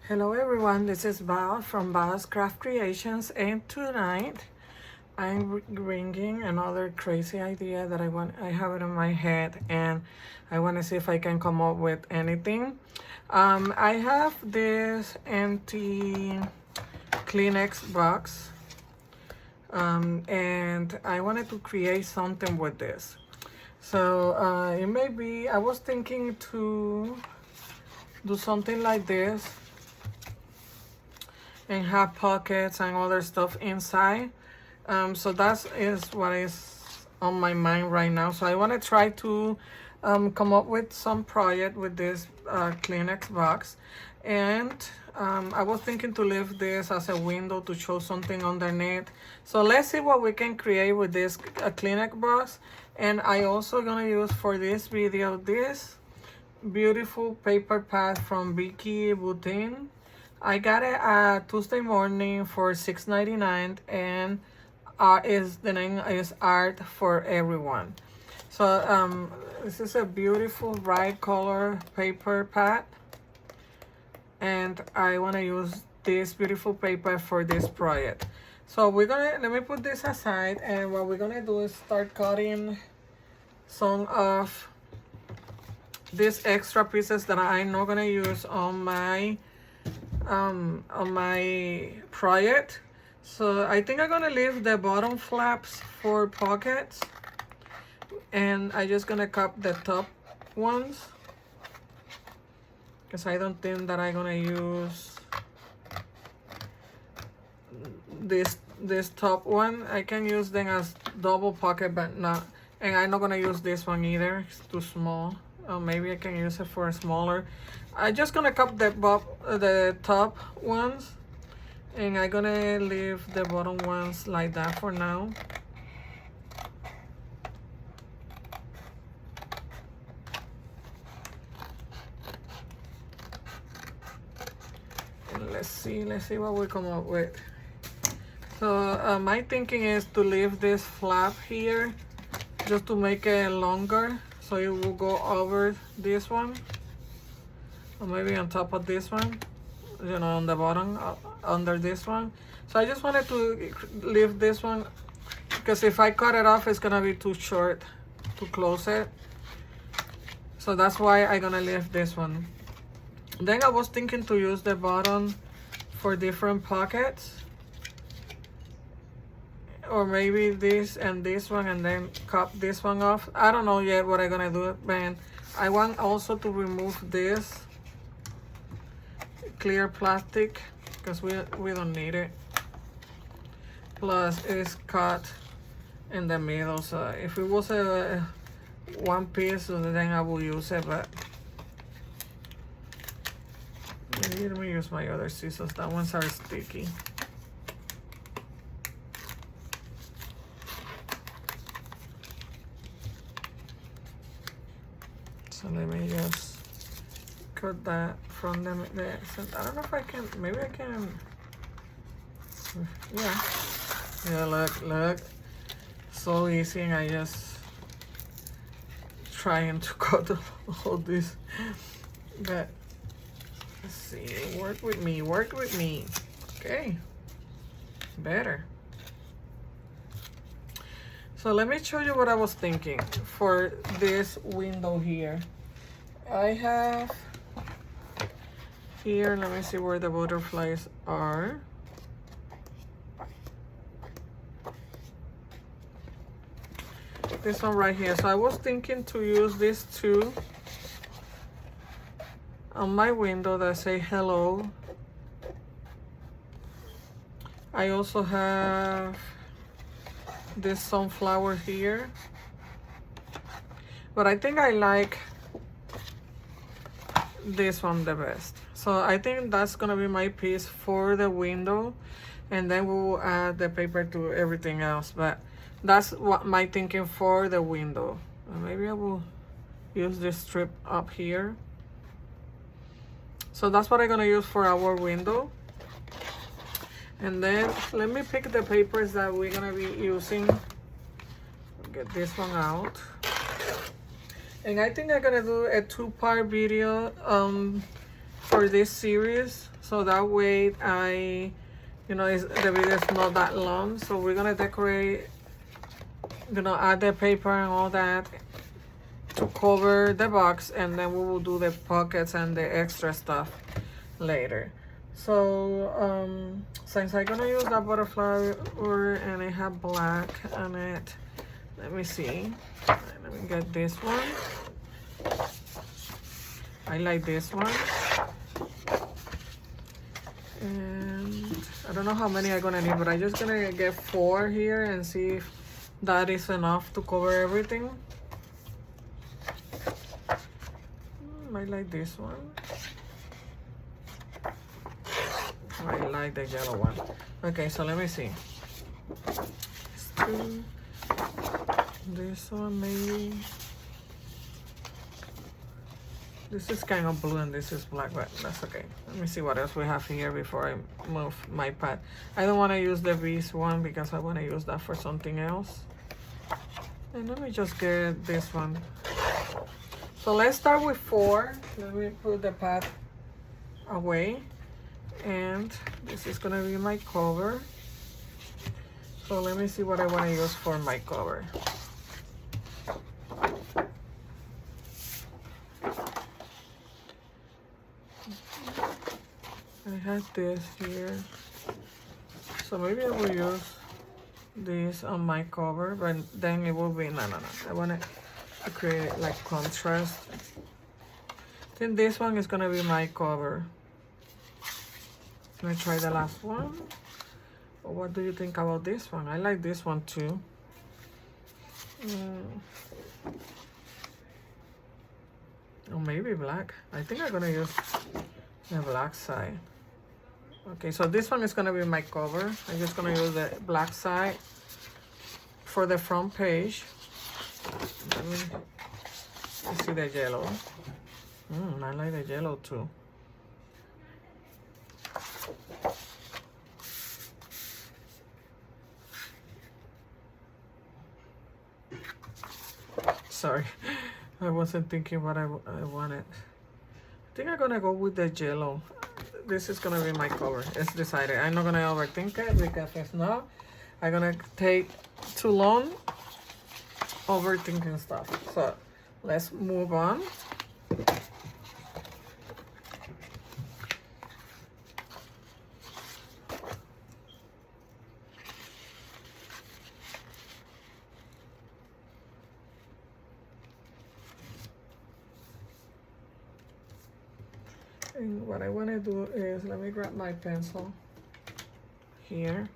Hello everyone, this is Val from Val's Craft Creations, and tonight I'm bringing another crazy idea that I have it in my head, and I want to see if I can come up with anything. I have this empty Kleenex box, and I wanted to create something with this. So it may be, I was thinking to do something like this and have pockets and other stuff inside. So that is what is on my mind right now. So I want to try to come up with some project with this Kleenex box. And I was thinking to leave this as a window to show something underneath. So let's see what we can create with this Kleenex box. And I also gonna use for this video this beautiful paper pad from Vicky Boutin. I got it Tuesday morning for $6.99, and the name is Art for Everyone. So this is a beautiful bright color paper pad, and I want to use this beautiful paper for this project. So let me put this aside, and what we're gonna do is start cutting some of these extra pieces that I'm not gonna use on my project. So I think I'm gonna leave the bottom flaps for pockets, and I just gonna cut the top ones because I don't think that I'm gonna use this top one. I can use them as double pocket, but not, and I'm not gonna use this one either, it's too small. Maybe I can use it for a smaller. I'm just gonna cut the top ones, and I'm gonna leave the bottom ones like that for now. And let's see what we come up with. So my thinking is to leave this flap here just to make it longer, so it will go over this one, or maybe on top of this one, you know, on the bottom, under this one. So I just wanted to leave this one because if I cut it off, it's gonna be too short to close it. So that's why I'm gonna leave this one. Then I was thinking to use the bottom for different pockets, or maybe this and this one, and then cut this one off. I don't know yet what I'm gonna do, man. I want also to remove this clear plastic because we don't need it. Plus it's cut in the middle, so if it was a one piece, then I will use it, but maybe let me use my other scissors. That ones are sticky. So let me just cut that from the I don't know if I can, maybe I can. Yeah, look, so easy, and I just trying to cut all this, but let's see, work with me, okay, better. So let me show you what I was thinking for this window here. I have here, let me see where the butterflies are. This one right here. So I was thinking to use these two on my window that say hello. I also have this sunflower here, but I think I like this one the best. So I think that's gonna be my piece for the window, and then we will add the paper to everything else. But that's what my thinking for the window. Maybe I will use this strip up here. So that's what I'm gonna use for our window. And then let me pick the papers that we're gonna be using. Get this one out. And I think I'm gonna do a two-part video for this series, so that way the video is not that long. So we're gonna decorate, add the paper and all that to cover the box, and then we will do the pockets and the extra stuff later. So since I'm gonna use that butterfly and it have black on it, let me see. Let me get this one. I like this one. And I don't know how many I'm gonna need, but I'm just gonna get 4 here and see if that is enough to cover everything. I like this one. I like the yellow one. Okay, so let me see. This one maybe. This is kind of blue and this is black, but that's okay. Let me see what else we have here before I move my pad. I don't want to use the V's one because I want to use that for something else. And let me just get this one. So let's start with 4. Let me put the pad away. And this is gonna be my cover. So let me see what I want to use for my cover. I have this here, so maybe I will use this on my cover, but then it will be no. I want to create like contrast. I think this one is gonna be my cover. Let me try the last one. What do you think about this one? I like this one too. Or maybe black. I think I'm gonna use the black side. Okay, so this one is gonna be my cover. I'm just gonna use the black side for the front page. Let's see the yellow. I like the yellow too. Sorry, I wasn't thinking what I wanted. I think I'm gonna go with the yellow. This is gonna be my cover. It's decided. I'm not gonna overthink it because if not, I'm gonna take too long overthinking stuff. So let's move on. And what I want to do is, let me grab my pencil here.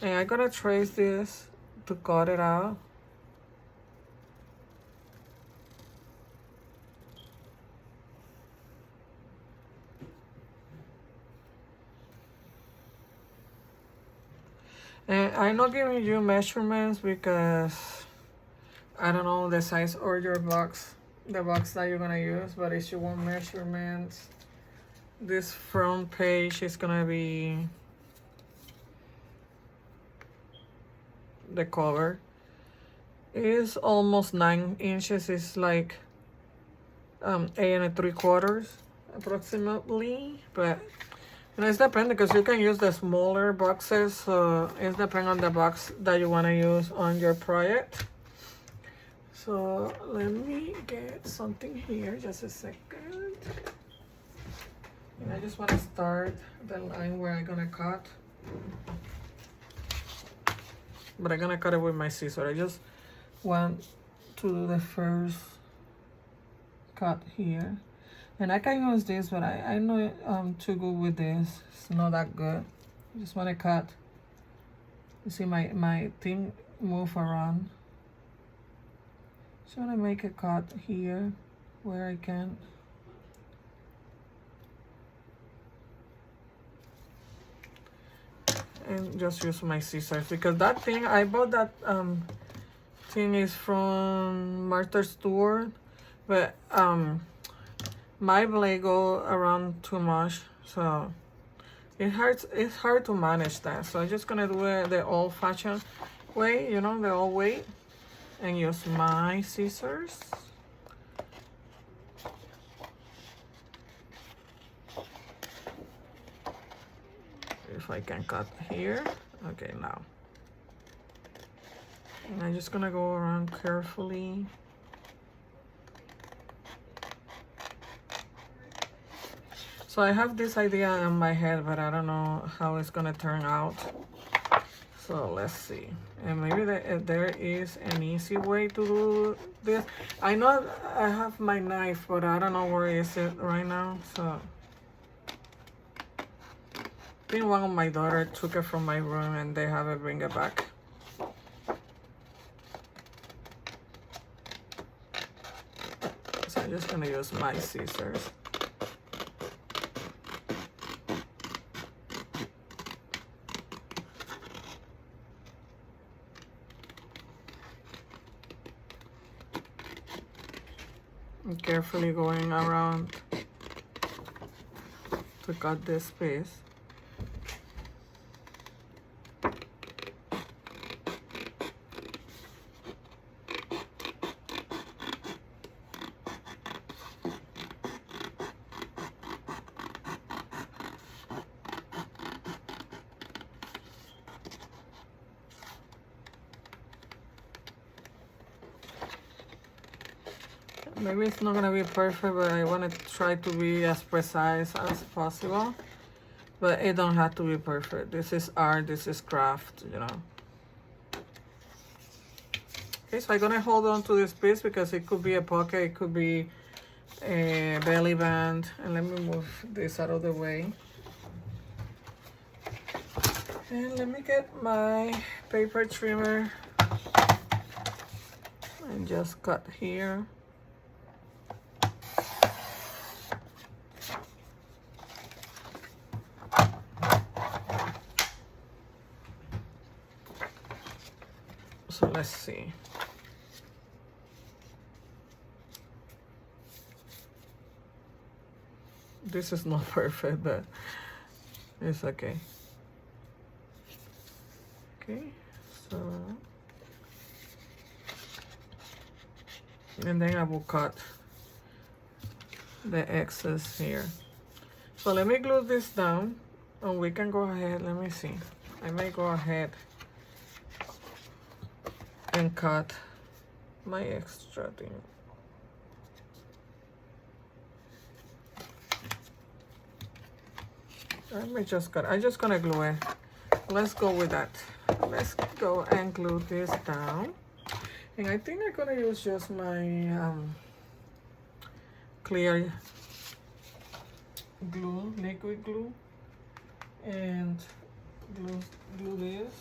And I'm going to trace this to cut it out. And I'm not giving you measurements because I don't know the size or your box, the box that you're going to use. But if you want measurements, this front page is gonna be the cover. It is almost 9 inches. It's like 8 3/4 approximately. But it's depending because you can use the smaller boxes. So it's depending on the box that you want to use on your project. So let me get something here. Just a second. And I just want to start the line where I'm gonna cut, but I'm gonna cut it with my scissors. I just want to do the first cut here, and I can use this, but I'm not too good with this. It's not that good. I just want to cut. You see my thing move around. Just want to make a cut here where I can. And just use my scissors because that thing I bought, that thing is from Martha Stewart, but my blade go around too much, so it's hard to manage that. So I'm just gonna do it the old-fashioned way, the old way, and use my scissors. if I can cut here. Okay, now. And I'm just gonna go around carefully. So I have this idea in my head, but I don't know how it's gonna turn out. So let's see. And maybe there is an easy way to do this. I know I have my knife, but I don't know where is it right now. So I think one of my daughter took it from my room and they haven't bring it back. So I'm just gonna use my scissors. And carefully going around to cut this piece. Maybe it's not gonna be perfect, but I want to try to be as precise as possible. But it don't have to be perfect. This is art, this is craft, you know. Okay, so I'm gonna hold on to this piece because it could be a pocket, it could be a belly band. And let me move this out of the way. And let me get my paper trimmer and just cut here. So let's see. This is not perfect, but it's okay. Okay, so, and then I will cut the excess here. So let me glue this down and we can go ahead. Let me see. I may go ahead and cut my extra thing. I may just cut. I'm just gonna glue it. Let's go with that. Let's go and glue this down. And I think I'm gonna use just my clear glue, liquid glue, and glue this.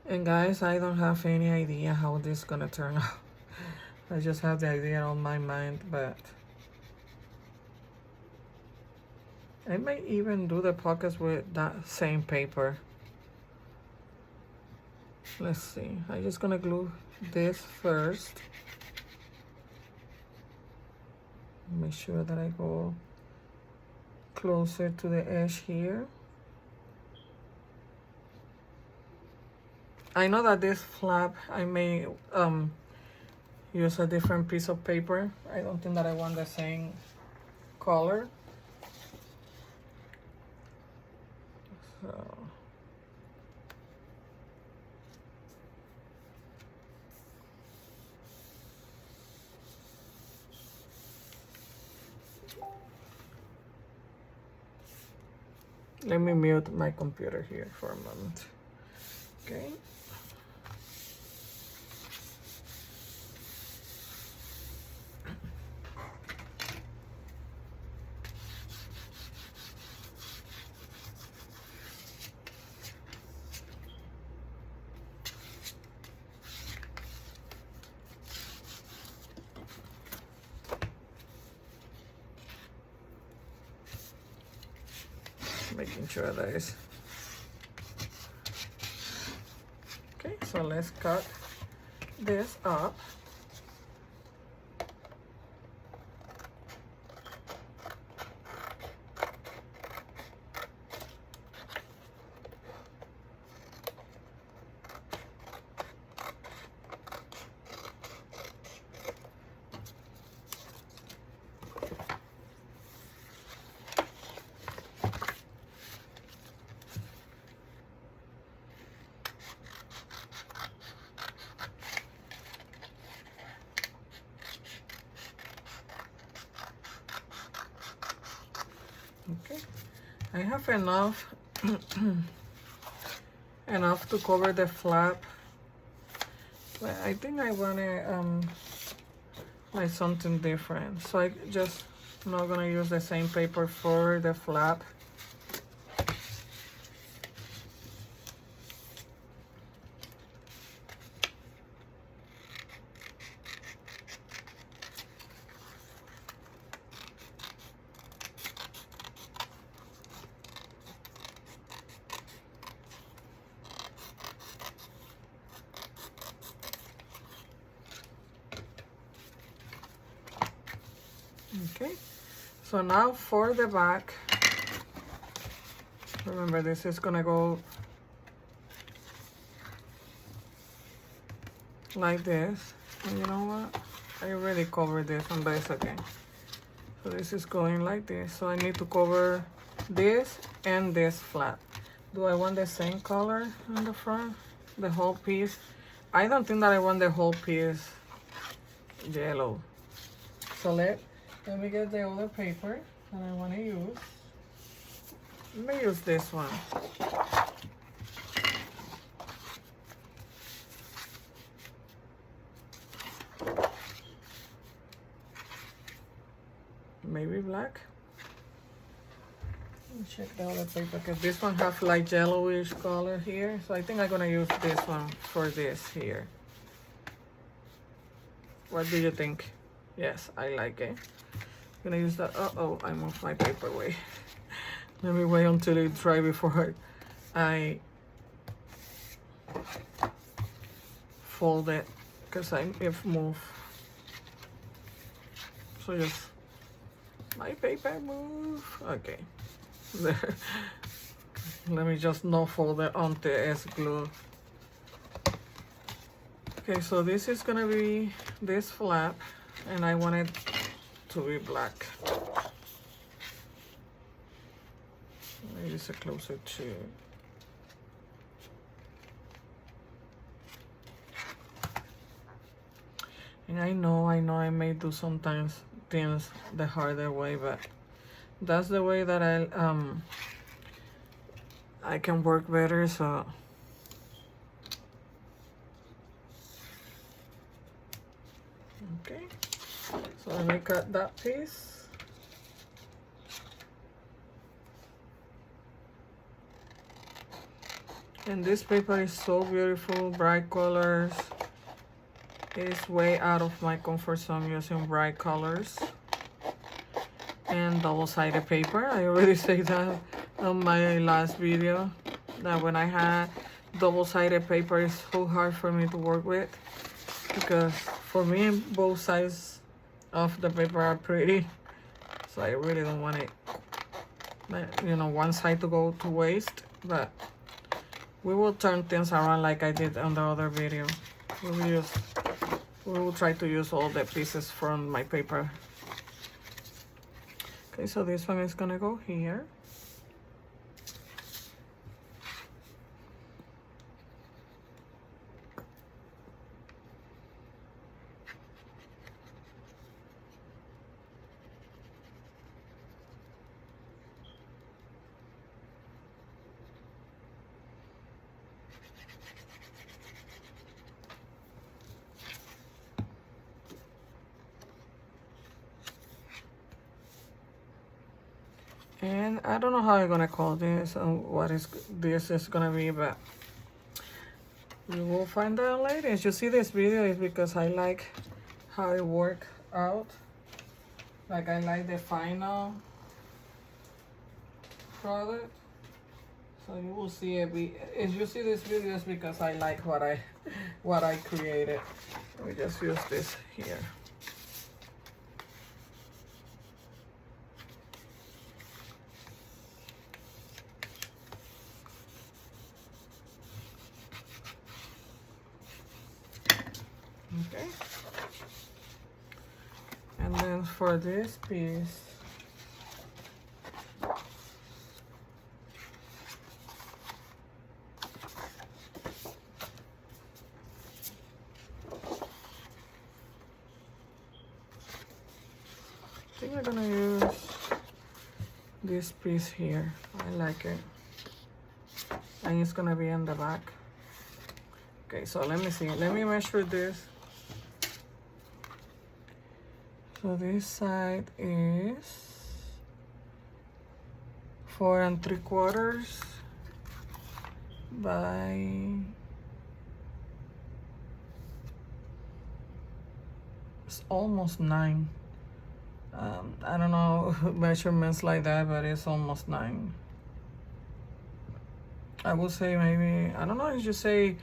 And guys, I don't have any idea how this is gonna turn out. I just have the idea on my mind, but I might even do the pockets with that same paper. Let's see. I'm just gonna glue this first. Make sure that I go closer to the edge here. I know that this flap, I may use a different piece of paper. I don't think that I want the same color. So let me mute my computer here for a moment. Okay. Making sure that is okay. So let's cut this up. I have enough enough to cover the flap, but I think I want to like something different, so I just not gonna use the same paper for the flap. Okay, so now for the back, remember this is gonna go like this, and you know what, I already covered this one, but it's okay. So this is going like this, so I need to cover this and this flap. Do I want the same color on the front, the whole piece? I don't think that I want the whole piece yellow. So let me get the other paper that I want to use. Let me use this one. Maybe black. Let me check the other paper because this one has like yellowish color here. So I think I'm gonna use this one for this here. What do you think? Yes, I like it. I'm gonna use that. Uh-oh, I moved my paper away. Let me wait until it dry before I fold it, because if move. So just my paper move. Okay. There. Let me just not fold it onto S glue. Okay, so this is gonna be this flap, and I want it to be black. Maybe it's closer to. And I know I may do sometimes things the harder way, but that's the way that I can work better. So okay, so let me cut that piece. And this paper is so beautiful, bright colors. It's way out of my comfort zone using bright colors. And double-sided paper. I already said that on my last video, that when I had double-sided paper, it's so hard for me to work with, because for me both sides of the paper are pretty, so I really don't want it, you know, one side to go to waste. But we will turn things around like I did on the other video. We will try to use all the pieces from my paper. Okay, so this one is gonna go here. And I don't know how I'm gonna call this and what this is gonna be, but we will find out later. As you see this video, is because I like how it worked out. Like, I like the final product. So you will see it. As you see this video, is because I like what I created. We just use this here. Okay, and then for this piece, I think I'm gonna use this piece here. I like it. And it's gonna be in the back. Okay, so let me see. Let me measure this. So this side is 4 3/4 by, it's almost 9. I don't know measurements like that, but it's almost 9. I would say maybe, I don't know if you say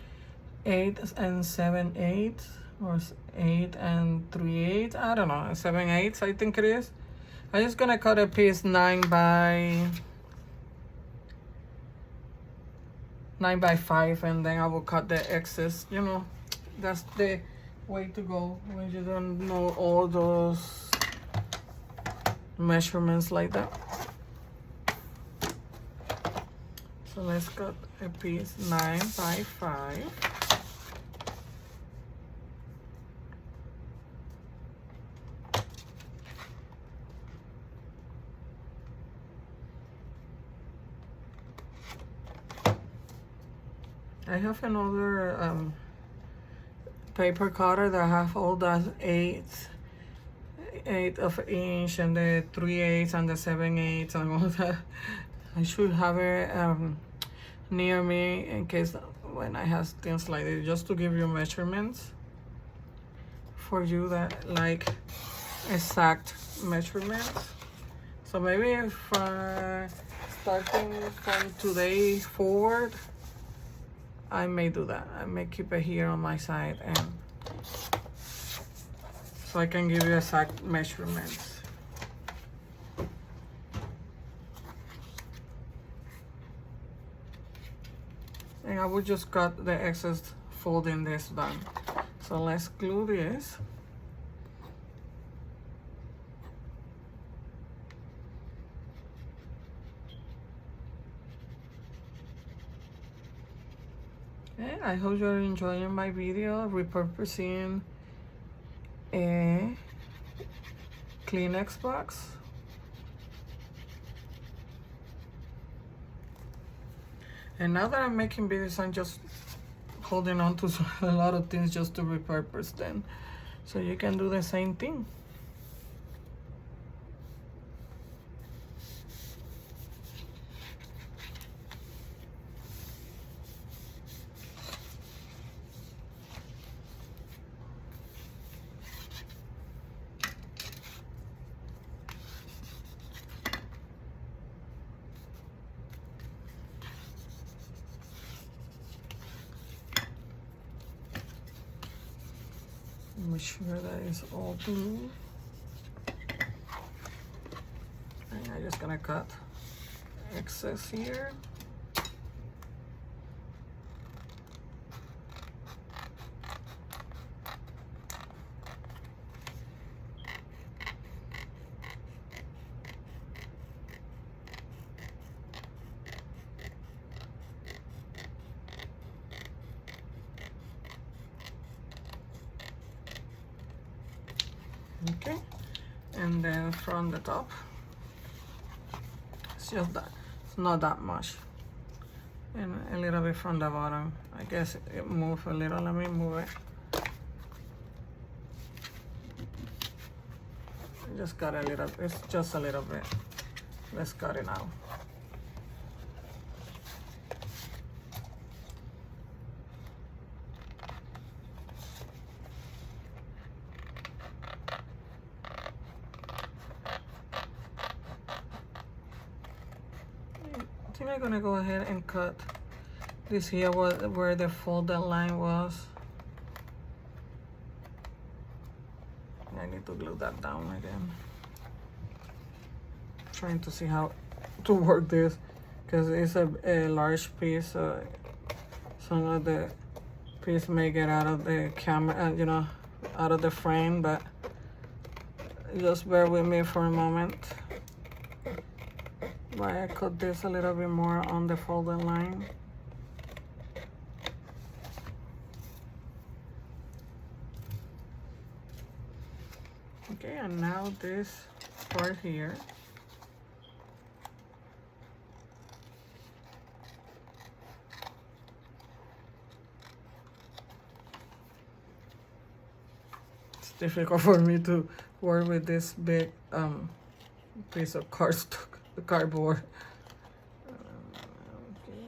8 and 7/8 or 8 and 3/8. I don't know, 7/8 I think it is. I'm just gonna cut a piece 9 by 5, and then I will cut the excess. You know, that's the way to go when you don't know all those measurements like that. So let's cut a piece 9 by 5. I have another paper cutter that have all that 8 of inch and the 3/8 and the 7/8 and all that. I should have it near me in case when I have things like this, just to give you measurements for you that like exact measurements. So maybe if starting from today forward, I may do that. I may keep it here on my side, and so I can give you exact measurements. And I will just cut the excess folding this down. So let's glue this. Okay, I hope you're enjoying my video repurposing a Kleenex box. And now that I'm making videos, I'm just holding on to a lot of things just to repurpose them. So you can do the same thing. Make sure that is all blue. And I'm just gonna cut excess here. Okay, and then from the top, it's just that, it's not that much, and a little bit from the bottom. I guess it moved a little. Let me move it. I just got a little, it's just a little bit. Let's cut it now. I think I'm gonna go ahead and cut this here where the folded line was. I need to glue that down again. Trying to see how to work this because it's a large piece, so some of the piece may get out of the camera, you know, out of the frame, but just bear with me for a moment. Why I cut this a little bit more on the folded line. Okay, and now this part here, difficult for me to work with this big piece of cardboard. Okay.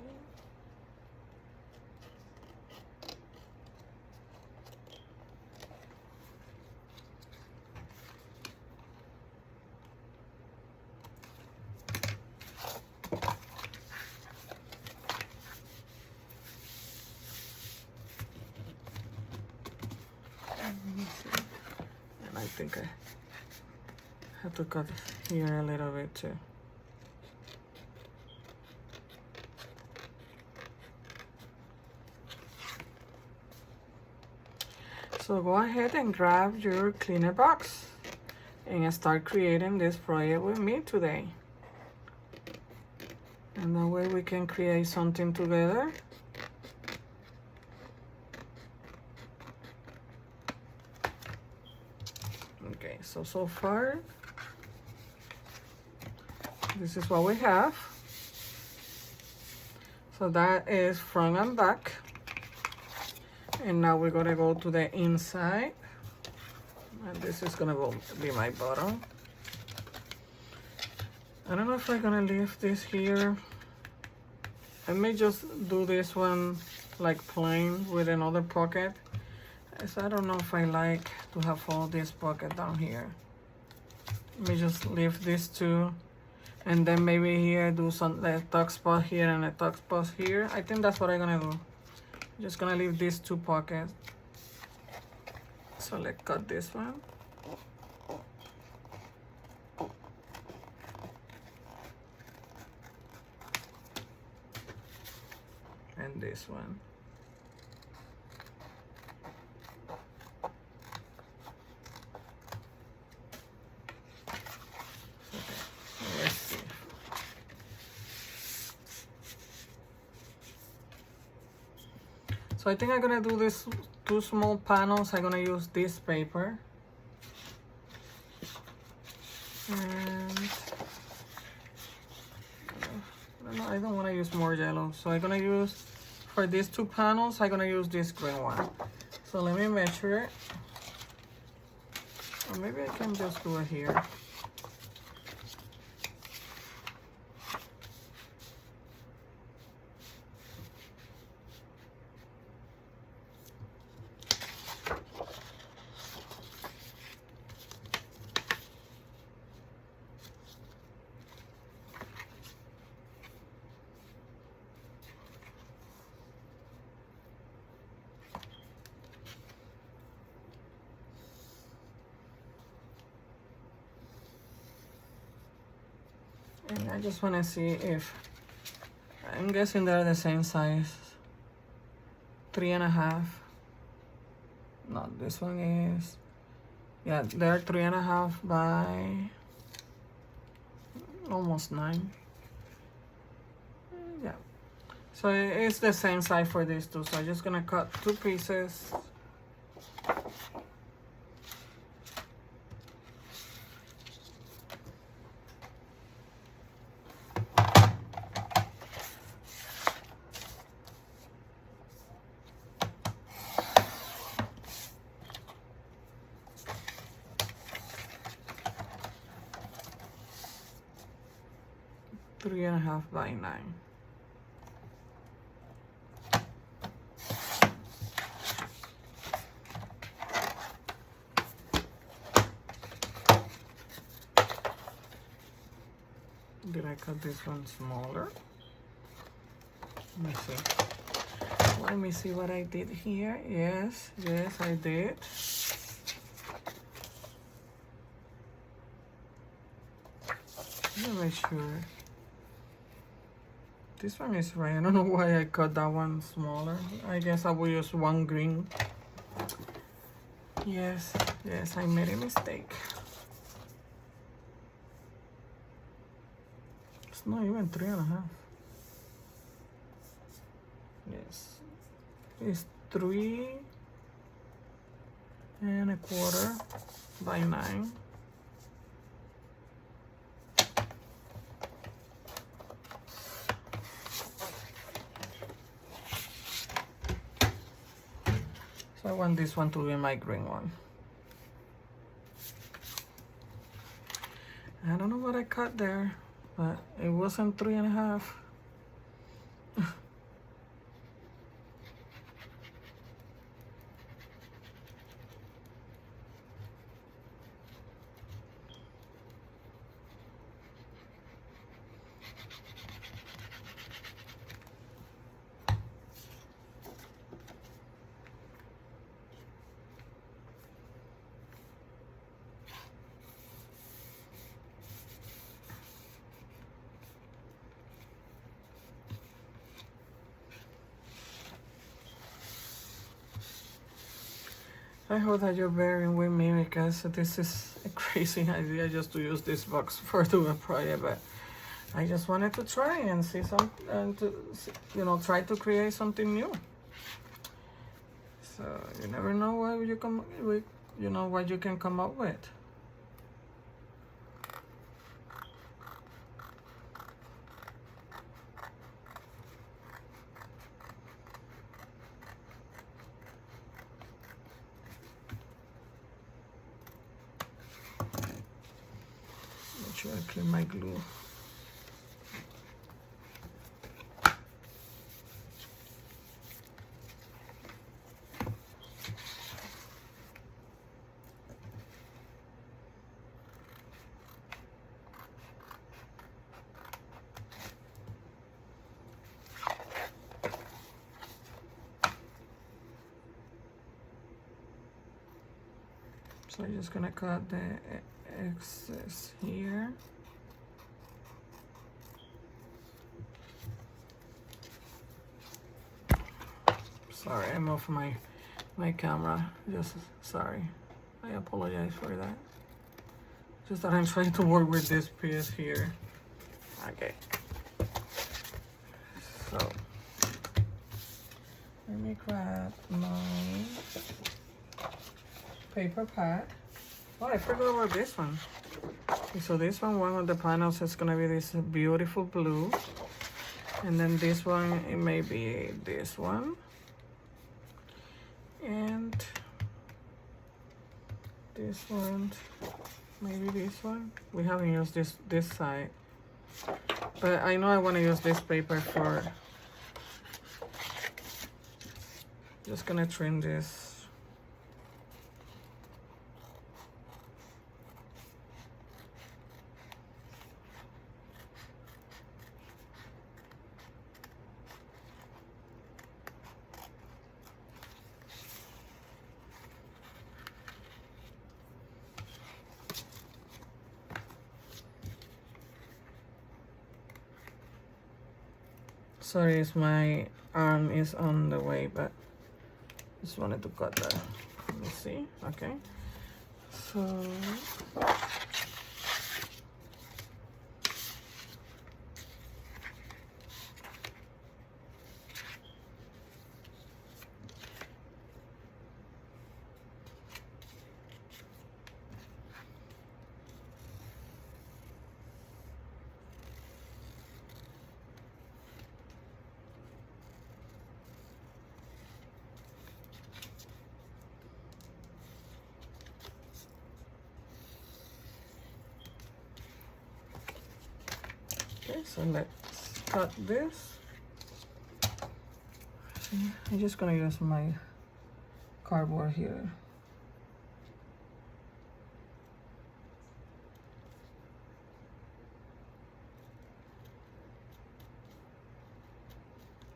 And I think I have to cut here a little bit too. So go ahead and grab your cleaner box and start creating this project with me today. And that way we can create something together. Okay, so far, this is what we have. So that is front and back. And now we're gonna go to the inside. And this is gonna be my bottom. I don't know if I'm gonna leave this here. I may just do this one like plain with another pocket. So I don't know if I like to have all this pocket down here. Let me just leave these two. And then maybe here do some tuck spot here and a tuck spot here. I think that's what I'm gonna do. Just gonna leave these two pockets. So let's cut this one. And this one. Okay, let's see. So I think I'm gonna do this two small panels. I'm gonna use this paper. And I don't wanna use more yellow. So I'm gonna use, for these two panels, I'm gonna use this green one. So let me measure it. Or maybe I can just do it here. And I just want to see if, I'm guessing they're the same size. 3.5. No, this one is, yeah, they're 3.5 by almost 9. Yeah. So it's the same size for these two. So I'm just gonna cut 2 pieces. Three and a half by 9. Did I cut this one smaller? Let me see. Let me see what I did here. Yes, I did. Let me make sure. This one is right. I don't know why I cut that one smaller. I guess I will use one green. Yes, I made a mistake. It's not even 3.5. Yes, it's 3.25 by 9. So I want this one to be my green one. I don't know what I cut there, but it wasn't 3.5. I hope that you're bearing with me because this is a crazy idea just to use this box for doing a project, but I just wanted to try and see some, and to, try to create something new. So you never know what you come with, what you can come up with. Make sure I clean my glue. So I'm just gonna cut the excess here. Sorry, I moved my camera. Just sorry. I apologize for that. Just that I'm trying to work with this piece here. Okay. So let me grab my paper pad. Oh, I forgot about this one. Okay, so this one of the panels is gonna be this beautiful blue. And then this one, it may be this one. And this one, maybe this one. We haven't used this side. But I know I wanna use this paper for, just gonna trim this. Sorry, my arm is on the way, but just wanted to cut that. Let me see. Okay. So okay, so let's cut this. I'm just gonna use my cardboard here.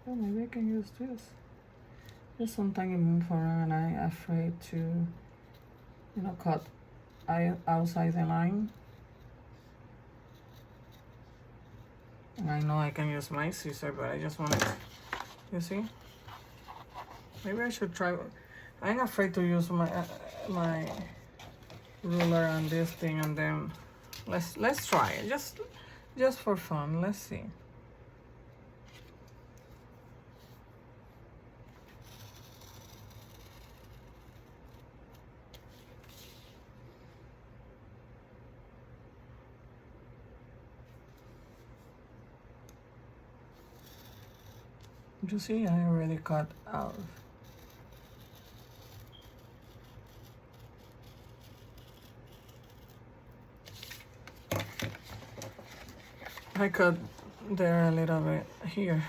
Oh, maybe I can use this. Just sometimes you move around and I'm afraid to, cut outside the line. And I know I can use my scissor, but I just want to, you see? Maybe I should try. I'm afraid to use my my ruler on this thing, and then let's try it just for fun. Let's see. You see, I already cut out. I cut there a little bit here.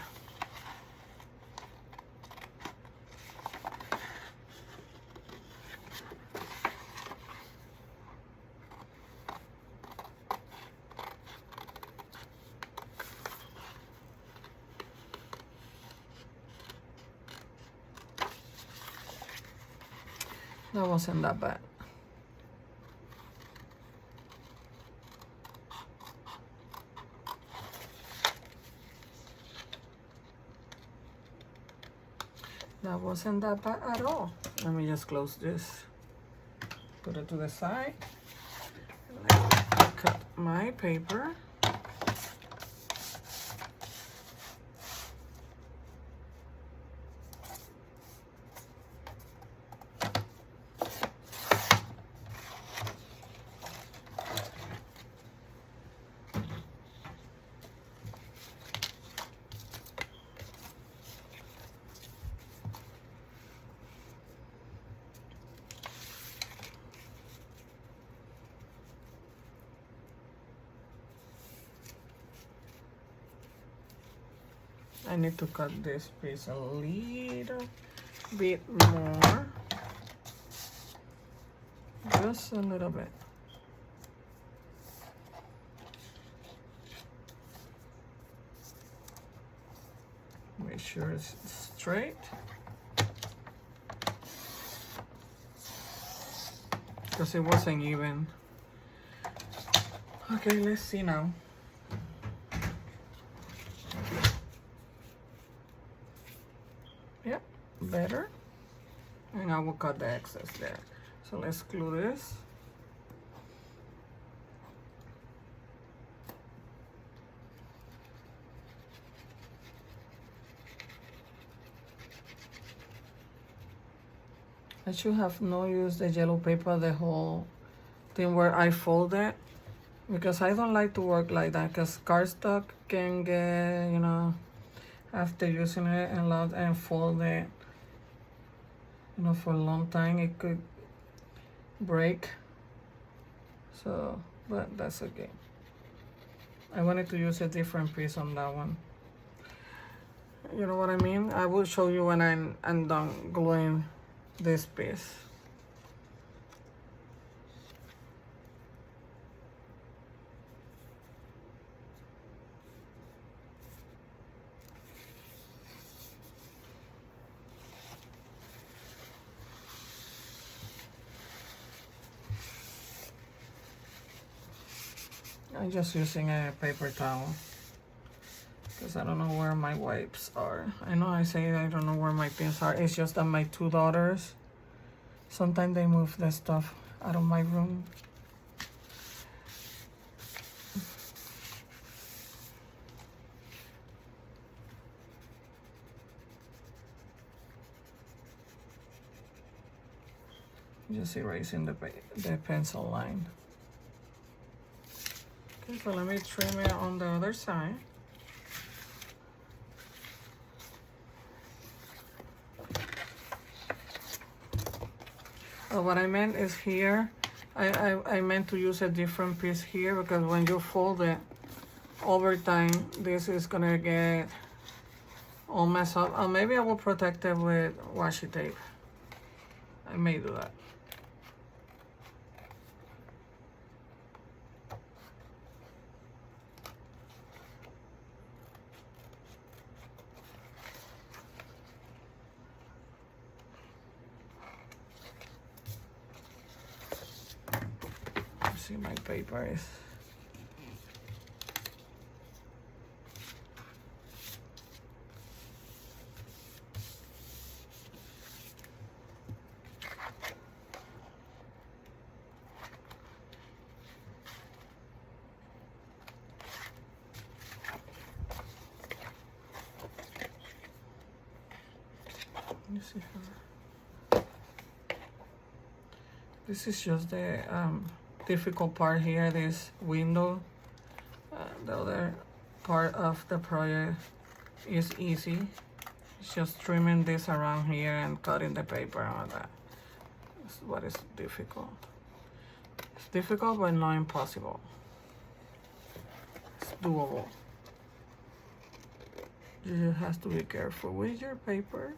That wasn't that bad. That wasn't that bad at all. Let me just close this. Put it to the side. Let me cut my paper. I need to cut this piece a little bit more. Just a little bit. Make sure it's straight. Because it wasn't even. Okay, let's see now. Yep, better. And I will cut the excess there. So let's glue this. I should have not used the yellow paper the whole thing where I fold it, because I don't like to work like that, because cardstock can get, you know, after using it a lot and fold it, you know, for a long time, it could break. So, but that's okay. I wanted to use a different piece on that one. You know what I mean? I will show you when I'm done gluing this piece. I'm just using a paper towel because I don't know where my wipes are. I know I say I don't know where my pins are. It's just that my two daughters, sometimes they move the stuff out of my room. Just erasing the pencil line. Okay, so let me trim it on the other side. What I meant is here, I meant to use a different piece here, because when you fold it over time, this is gonna get all messed up. Maybe I will protect it with washi tape. I may do that. See, my paper is let me see how. This is just the difficult part here, this window. The other part of the project is easy. It's just trimming this around here and cutting the paper and all that. That's what is difficult. It's difficult but not impossible. Let's doable. You just have to be careful with your paper.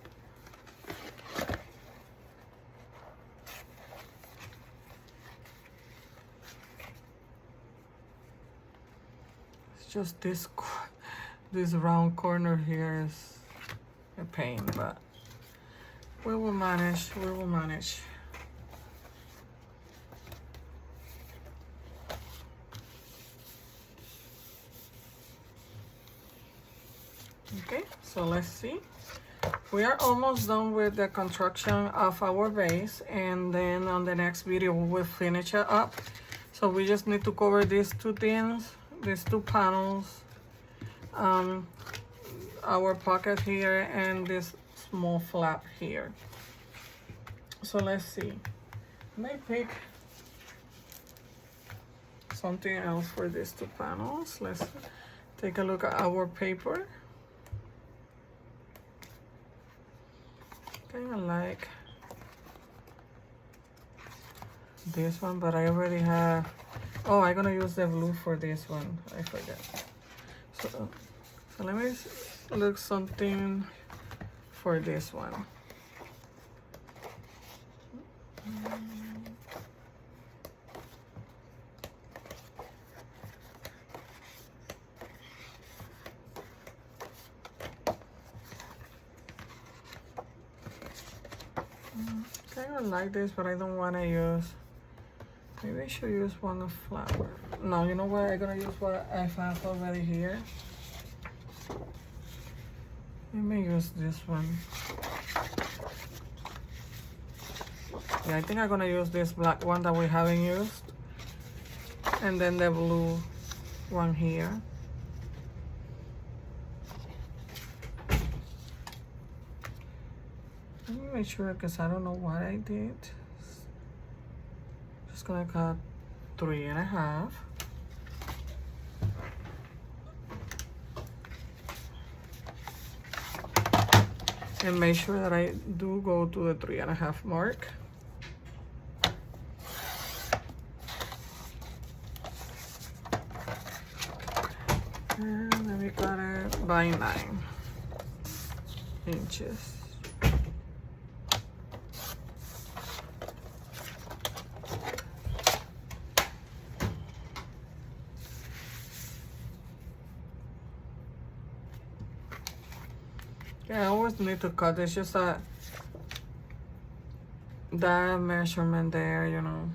It's just this round corner here is a pain, but we will manage. We will manage. Okay, so let's see. We are almost done with the construction of our base, and then on the next video we will finish it up. So we just need to cover these two things, these two panels, our pocket here, and this small flap here. So let's see. I may pick something else for these two panels. Let's take a look at our paper. Okay, I like this one, but I already have, oh, I'm gonna use the blue for this one. I forgot. So let me look something for this one. I kind of like this, but I don't want to use, maybe I should use one of flower. No, you know what, I'm gonna use what I have already here. Let me use this one. Yeah, I think I'm gonna use this black one that we haven't used, and then the blue one here. Let me make sure, because I don't know what I did. Just gonna cut 3.5. And make sure that I do go to the 3.5 mark. And then we got it by 9 inches. Yeah, I always need to cut. It's just that measurement there, you know.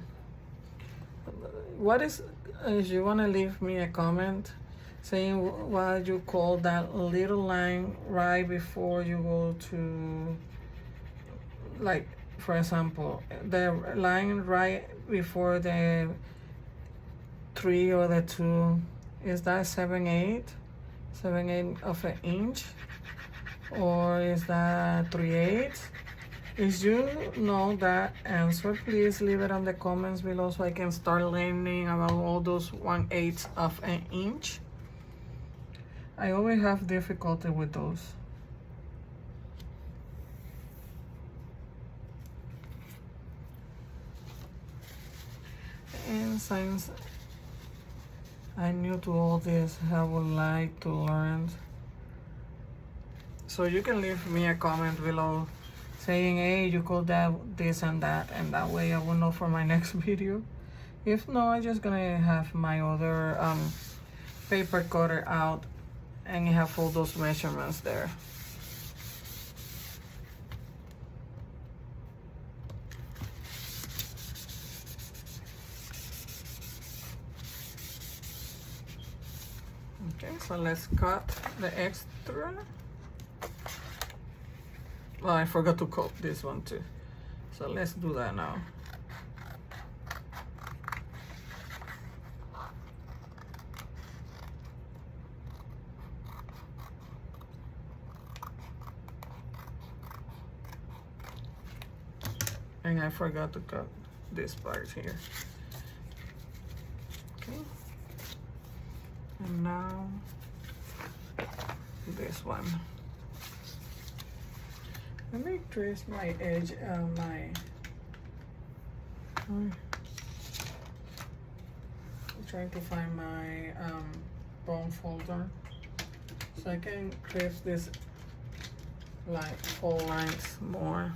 What is, if you want to leave me a comment saying what you call that little line right before you go to, like, for example, the line right before the 3 or the 2, is that 7/8 of an inch? Or is that 3/8? If you know that answer, please leave it on the comments below so I can start learning about all those 1/8 of an inch. I always have difficulty with those. And since I'm new to all this, I would like to learn. So you can leave me a comment below saying, hey, you could have this and that way I will know for my next video. If not, I'm just gonna have my other paper cutter out and have all those measurements there. Okay, so let's cut the extra. Oh, I forgot to cut this one too. So let's do that now. And I forgot to cut this part here. Okay. And now this one. Let me trace my edge, I'm trying to find my bone folder, so I can clip this like full lines more.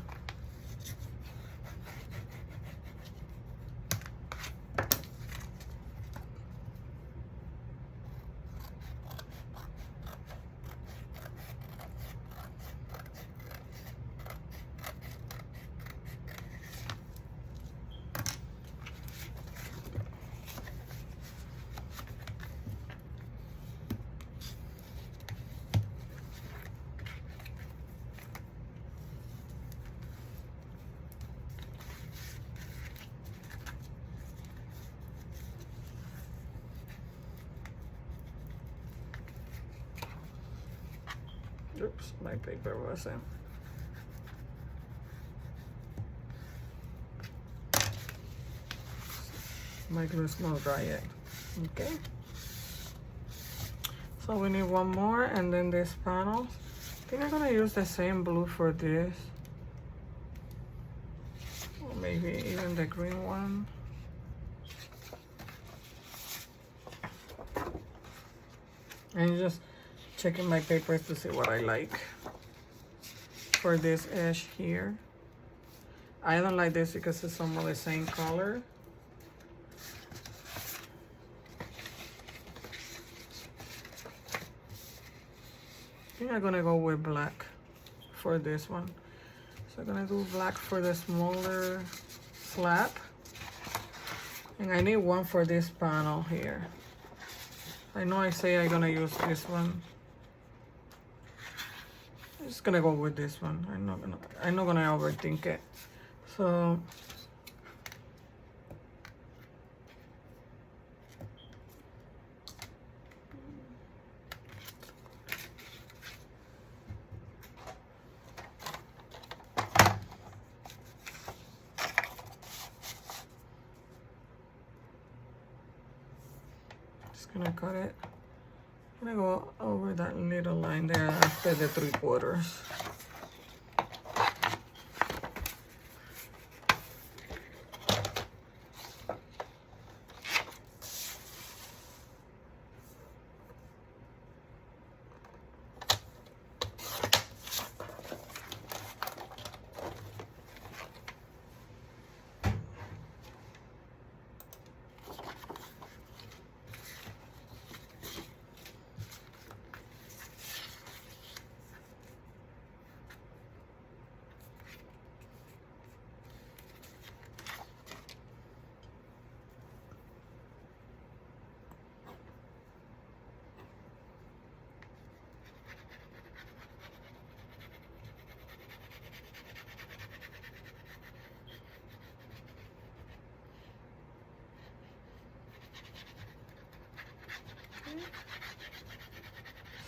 Oops, my paper wasn't. My glue's not dry yet. Okay. So we need one more, and then this panel. I think I'm gonna use the same blue for this. Or maybe even the green one. And just checking my papers to see what I like for this edge here. I don't like this because it's almost the same color. I think I'm gonna go with black for this one. So I'm gonna do black for the smaller flap. And I need one for this panel here. I know I say I'm gonna use this one. I'm just gonna go with this one. I'm not gonna overthink it. So just gonna cut it. I'm gonna go over that little line there after the 3/4.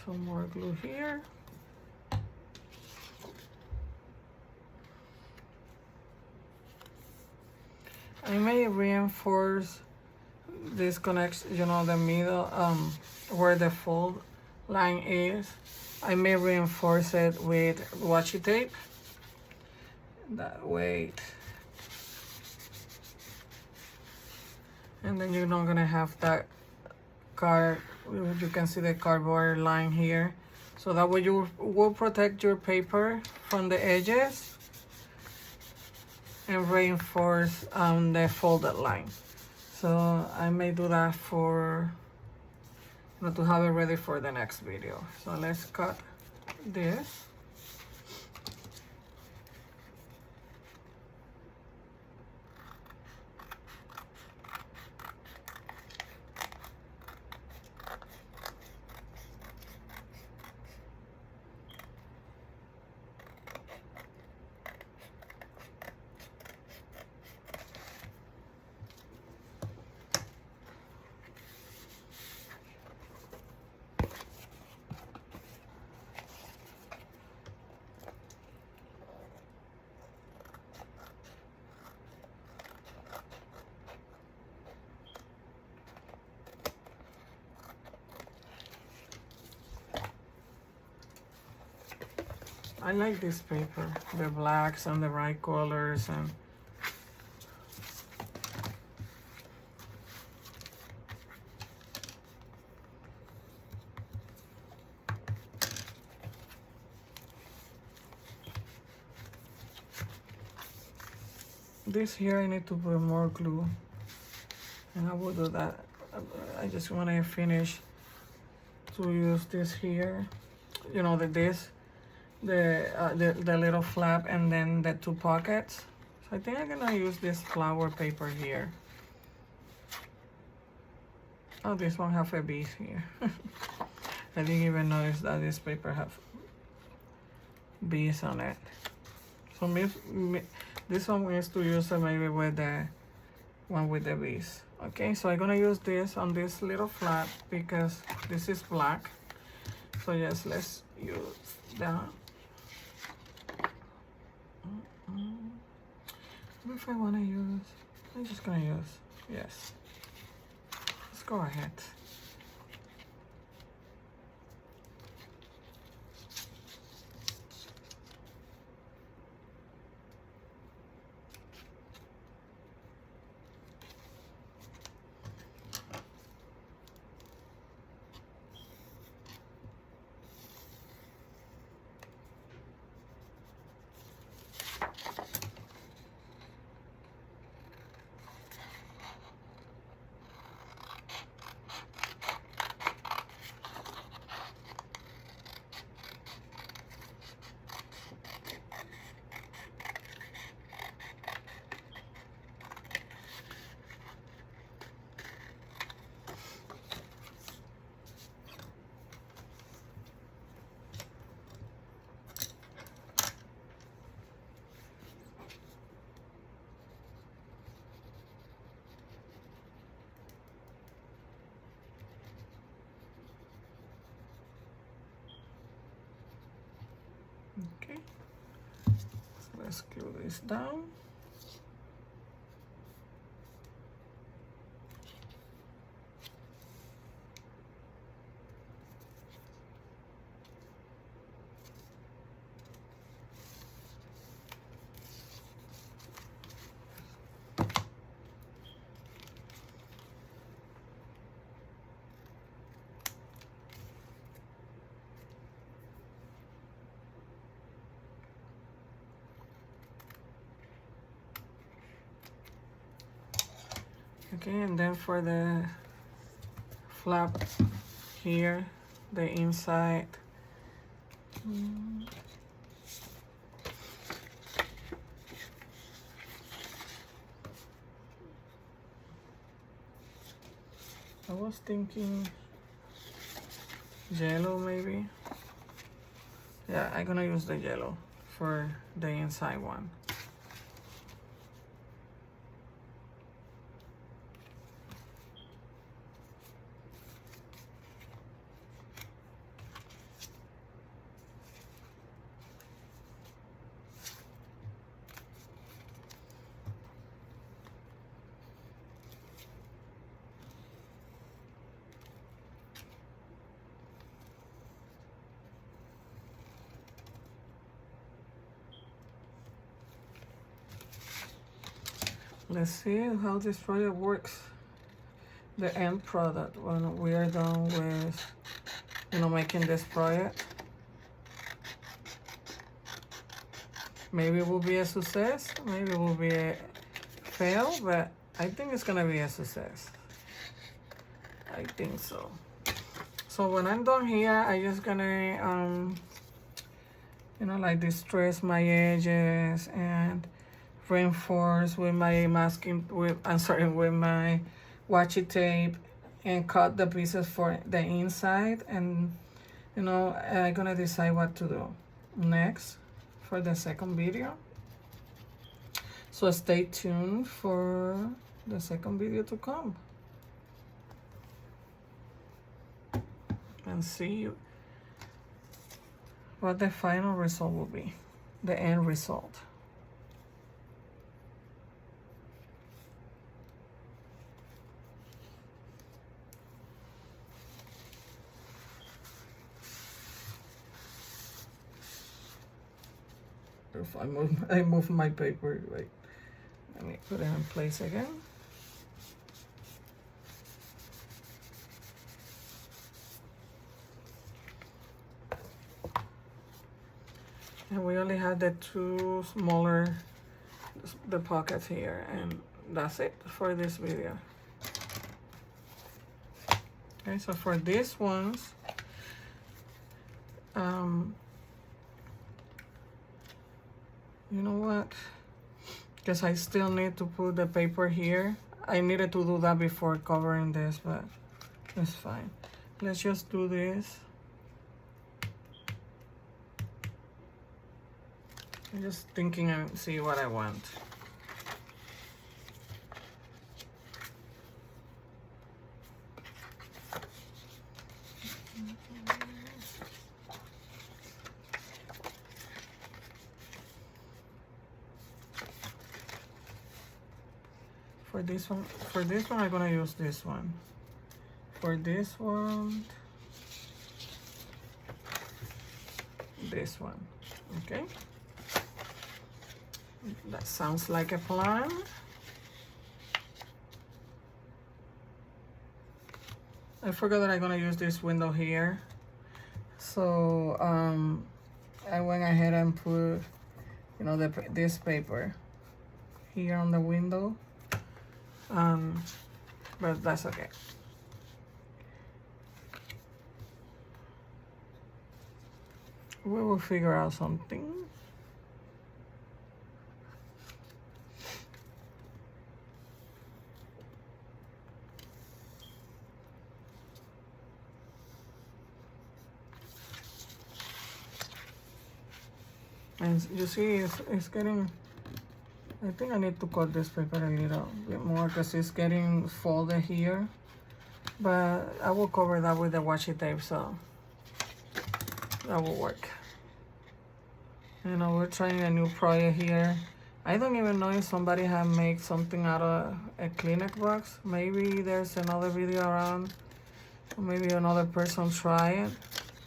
Some more glue here. I may reinforce this connection, you know, the middle, where the fold line is. I may reinforce it with washi tape. That way. And then you're not gonna have that card. You can see the cardboard line here, so that way you will protect your paper from the edges and reinforce the folded line. So I may do that for, you know, to have it ready for the next video. So let's cut this. I like this paper, the blacks and the bright colors, and This here I need to put more glue, and I will do that. I just want to finish to use this here, you know, the little flap and then the two pockets. So I think I'm gonna use this flower paper here. Oh, this one have a bead here. I didn't even notice that this paper have beads on it. So this one is to use it maybe with the one with the beads. Okay, so I'm gonna use this on this little flap because this is black. So yes, let's use that. What if I wanna use, I'm just gonna use, yes. Let's go ahead. Okay, let's glue this down. Okay, and then for the flap here, the inside. I was thinking yellow maybe. Yeah, I'm gonna use the yellow for the inside one. Let's see how this project works. The end product when we are done with, you know, making this project. Maybe it will be a success, maybe it will be a fail, but I think it's gonna be a success. I think so. So when I'm done here, I just gonna you know, like distress my edges and reinforce with my masking with with my washi tape and cut the pieces for the inside, and you know, I'm gonna decide what to do next for the second video. So stay tuned for the second video to come and see what the final result will be, the end result. If I move my paper, wait, let me put it in place again. And we only had the two smaller, the pockets here, and that's it for this video. Okay, so for these ones, you know what? Because I still need to put the paper here. I needed to do that before covering this, but it's fine. Let's just do this. I'm just thinking and see what I want. For this one, I'm gonna use this one. For this one, this one, okay? That sounds like a plan. I forgot that I'm gonna use this window here. So I went ahead and put, you know, this paper here on the window. But that's okay. We will figure out something. And you see, it's getting, I think I need to cut this paper a little bit more because it's getting folded here. But I will cover that with the washi tape, so that will work. You know, we're trying a new project here. I don't even know if somebody have made something out of a Kleenex box. Maybe there's another video around. Or maybe another person try it.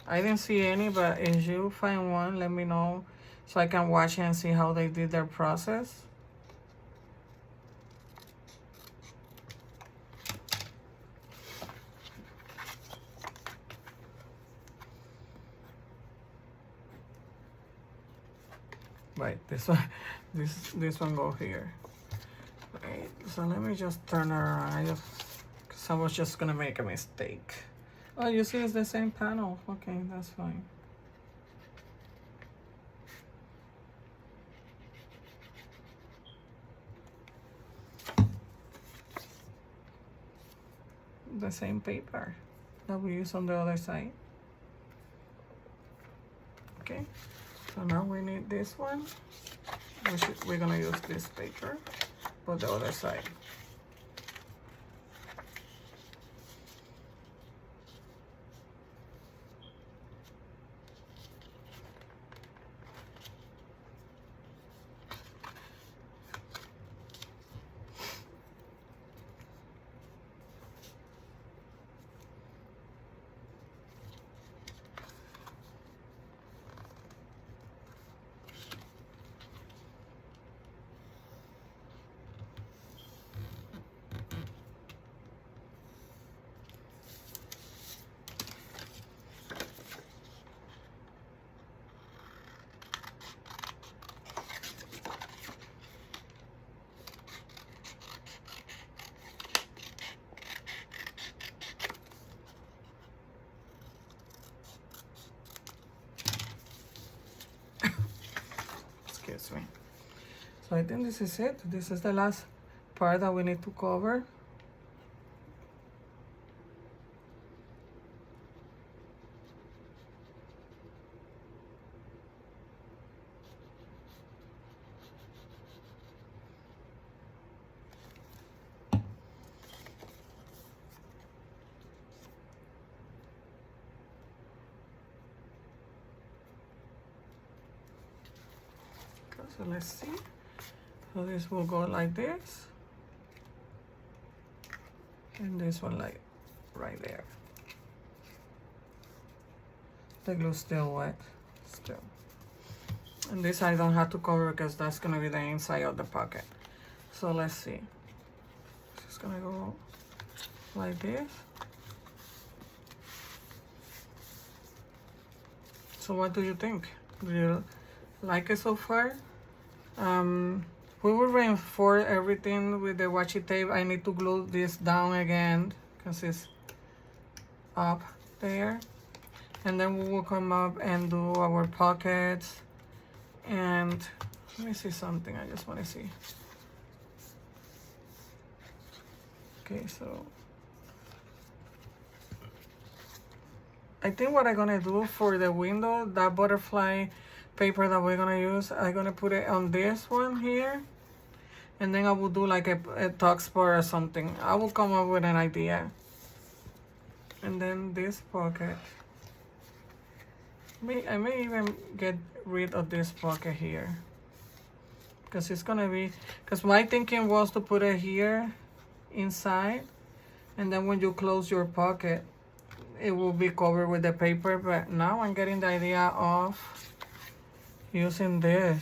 I didn't see any, but if you find one, let me know so I can watch it and see how they did their process. Right, this one, this one go here. Right, so let me just turn around. Cause I was just gonna make a mistake. Oh, you see, it's the same panel. Okay, that's fine. The same paper that we use on the other side. Okay, so now we need this one. We're gonna use this paper for the other side. Excuse me. So I think this is it. This is the last part that we need to cover. So let's see. So this will go like this. And this one like right there. The glue's still wet, still. And this I don't have to cover because that's gonna be the inside of the pocket. So let's see. Just gonna go like this. So what do you think? Do you like it so far? Put we will reinforce everything with the washi tape. I need to glue this down again because it's up there. And then we will come up and do our pockets. And let me see something. I just want to see. Okay, so I think what I'm gonna do for the window, that butterfly paper that we're gonna use, I'm gonna put it on this one here, and then I will do like a tuck spot or something. I will come up with an idea. And then this pocket, I may even get rid of this pocket here, because it's gonna be, because my thinking was to put it here inside, and then when you close your pocket it will be covered with the paper. But now I'm getting the idea of using this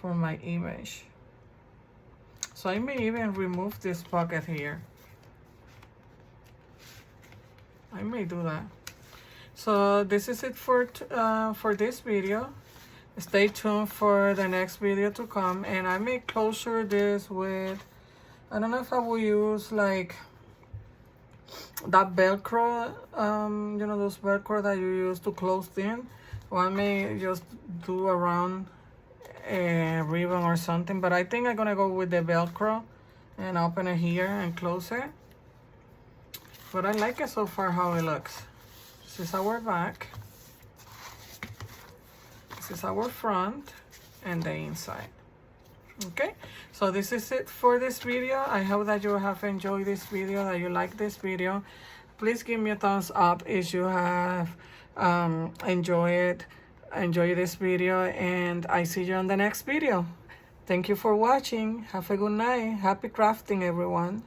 for my image, so I may even remove this pocket here. I may do that. So this is it for this video. Stay tuned for the next video to come, and I may closure this with, I don't know if I will use like that Velcro, you know, those Velcro that you use to close in, or I may just do around a ribbon or something. But I think I'm gonna go with the Velcro and open it here and close it. But I like it so far how it looks. This is our back, this is our front, and the inside. Okay, so this is it for this video. I hope that you have enjoyed this video, that you like this video. Please give me a thumbs up if you have enjoyed this video, and I see you on the next video. Thank you for watching. Have a good night. Happy crafting, everyone.